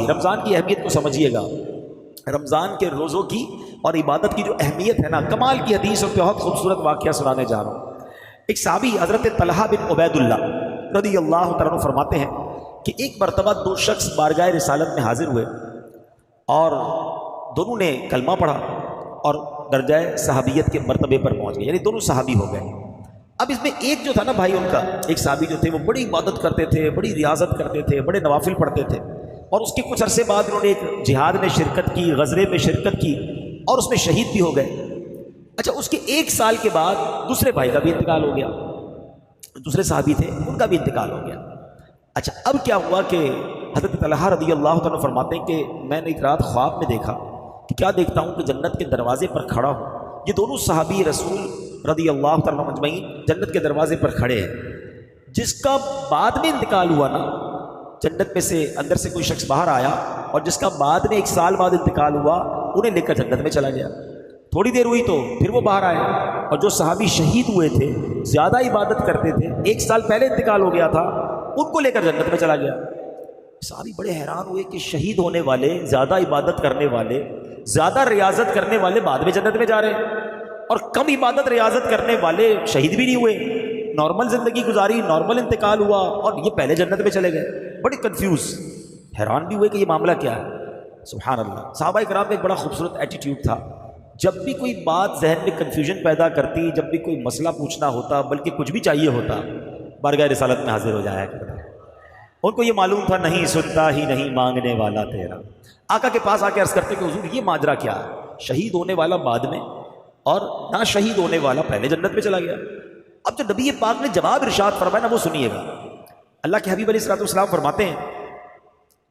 رمضان کی اہمیت کو سمجھیے گا. رمضان کے روزوں کی اور عبادت کی جو اہمیت ہے نا، کمال کی حدیث اور بہت خوبصورت واقعہ سنانے جا رہا ہوں. ایک صحابی حضرت طلحہ بن عبید اللہ رضی اللہ تعالیٰ عنہ فرماتے ہیں کہ ایک مرتبہ دو شخص بارگاہ رسالت میں حاضر ہوئے اور دونوں نے کلمہ پڑھا اور درجہ صحابیت کے مرتبے پر پہنچ گئے، یعنی دونوں صحابی ہو گئے. اب اس میں ایک جو تھا نا بھائی، ان کا ایک صحابی جو تھے وہ بڑی عبادت کرتے تھے، بڑی ریاضت کرتے تھے، بڑے نوافل پڑھتے تھے، اور اس کے کچھ عرصے بعد انہوں نے ایک جہاد میں شرکت کی، غزوے میں شرکت کی اور اس میں شہید بھی ہو گئے. اچھا، اس کے ایک سال کے بعد دوسرے بھائی کا بھی انتقال ہو گیا، دوسرے صحابی تھے ان کا بھی انتقال ہو گیا. اچھا، اب کیا ہوا کہ حضرت طلحہ رضی اللہ تعالیٰ فرماتے ہیں کہ میں نے ایک رات خواب میں دیکھا کہ کیا دیکھتا ہوں کہ جنت کے دروازے پر کھڑا ہوں. یہ دونوں صحابی رسول رضی اللہ تعالیٰ مجمعین جنت کے دروازے پر کھڑے ہیں. جس کا بعد میں انتقال ہوا نا، جنت میں سے اندر سے کوئی شخص باہر آیا اور جس کا بعد میں ایک سال بعد انتقال ہوا، انہیں لے کر جنت میں چلا گیا. تھوڑی دیر ہوئی تو پھر وہ باہر آئے، اور جو صحابی شہید ہوئے تھے، زیادہ عبادت کرتے تھے، ایک سال پہلے انتقال ہو گیا تھا، ان کو لے کر جنت میں چلا گیا. صحابی بڑے حیران ہوئے کہ شہید ہونے والے، زیادہ عبادت کرنے والے، زیادہ ریاضت کرنے والے بعد میں جنت میں جا رہے ہیں، اور کم عبادت ریاضت کرنے والے شہید بھی نہیں ہوئے، نارمل زندگی گزاری، نارمل انتقال ہوا، اور یہ پہلے جنت میں چلے گئے. بڑے کنفیوز، حیران بھی ہوئے کہ یہ معاملہ کیا ہے. سبحان اللہ. صحابہ کرام میں ایک بڑا خوبصورت ایٹیٹیوڈ تھا. جب بھی کوئی بات ذہن میں کنفیوژن پیدا کرتی، جب بھی کوئی مسئلہ پوچھنا ہوتا، بلکہ کچھ بھی چاہیے ہوتا، بارگاہ رسالت میں حاضر ہو جایا کرتا. ان کو یہ معلوم تھا نہیں سنتا ہی نہیں مانگنے والا تیرا. آقا کے پاس آ کے عرض کرتے کہ حضور یہ ماجرا کیا ہے، شہید ہونے والا بعد میں اور نہ شہید ہونے والا پہلے جنت میں چلا گیا. اب جو نبی پاک نے جواب ارشاد فرمایا نا، وہ سنیے گا. اللہ کے حبیب علیہ الصلوۃ والسلام فرماتے ہیں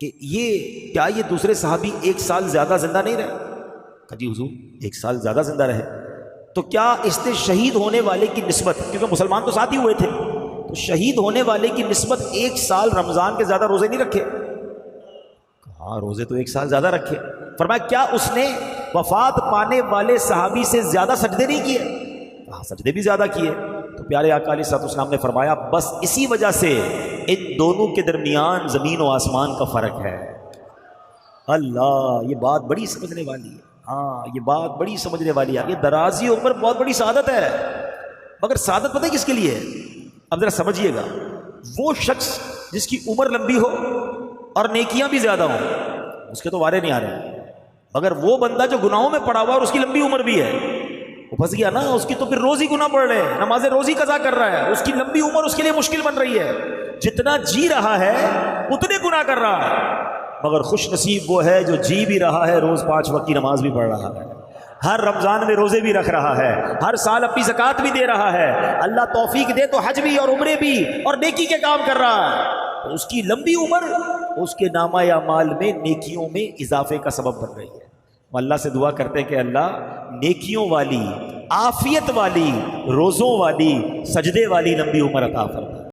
کہ یہ دوسرے صحابی ایک سال زیادہ زندہ نہیں رہے؟ کہ جی حضور ایک سال زیادہ زندہ رہے. تو کیا اس نے شہید ہونے والے کی نسبت، کیونکہ مسلمان تو ساتھ ہی ہوئے تھے، تو شہید ہونے والے کی نسبت ایک سال رمضان کے زیادہ روزے نہیں رکھے؟ ہاں، روزے تو ایک سال زیادہ رکھے. فرمایا کیا اس نے وفات پانے والے صحابی سے زیادہ سجدے نہیں کیے؟ ہاں، سجدے بھی زیادہ کیے. تو پیارے آقا علیہ الصلوۃ والسلام نے فرمایا بس اسی وجہ سے ان دونوں کے درمیان زمین و آسمان کا فرق ہے. اللہ، یہ بات بڑی سمجھنے والی ہے. ہاں، یہ بات بڑی سمجھنے والی ہے. یہ درازی عمر بہت بڑی سعادت ہے، مگر سعادت پتہ ہے کس کے لیے ہے؟ اب ذرا سمجھیے گا. وہ شخص جس کی عمر لمبی ہو اور نیکیاں بھی زیادہ ہوں، اس کے تو وارے نہیں آ رہے. مگر وہ بندہ جو گناہوں میں پڑا ہوا اور اس کی لمبی عمر بھی ہے، وہ پھنس گیا نا. اس کی تو پھر روز ہی گناہ پڑ رہے ہیں، نماز روز ہی قضا کر رہا ہے، اس کی لمبی عمر اس کے لیے مشکل بن رہی ہے. جتنا جی رہا ہے اتنے گناہ کر رہا ہے. مگر خوش نصیب وہ ہے جو جی بھی رہا ہے، روز 5 وقت کی نماز بھی پڑھ رہا ہے، ہر رمضان میں روزے بھی رکھ رہا ہے، ہر سال اپنی زکوٰۃ بھی دے رہا ہے، اللہ توفیق دے تو حج بھی اور عمرے بھی اور نیکی کے کام کر رہا ہے. اس کی لمبی عمر اس کے نامہ اعمال میں نیکیوں میں اضافے کا سبب بن رہی ہے. اللہ سے دعا کرتے ہیں کہ اللہ نیکیوں والی، عافیت والی، روزوں والی، سجدے والی لمبی عمر عطا فرما.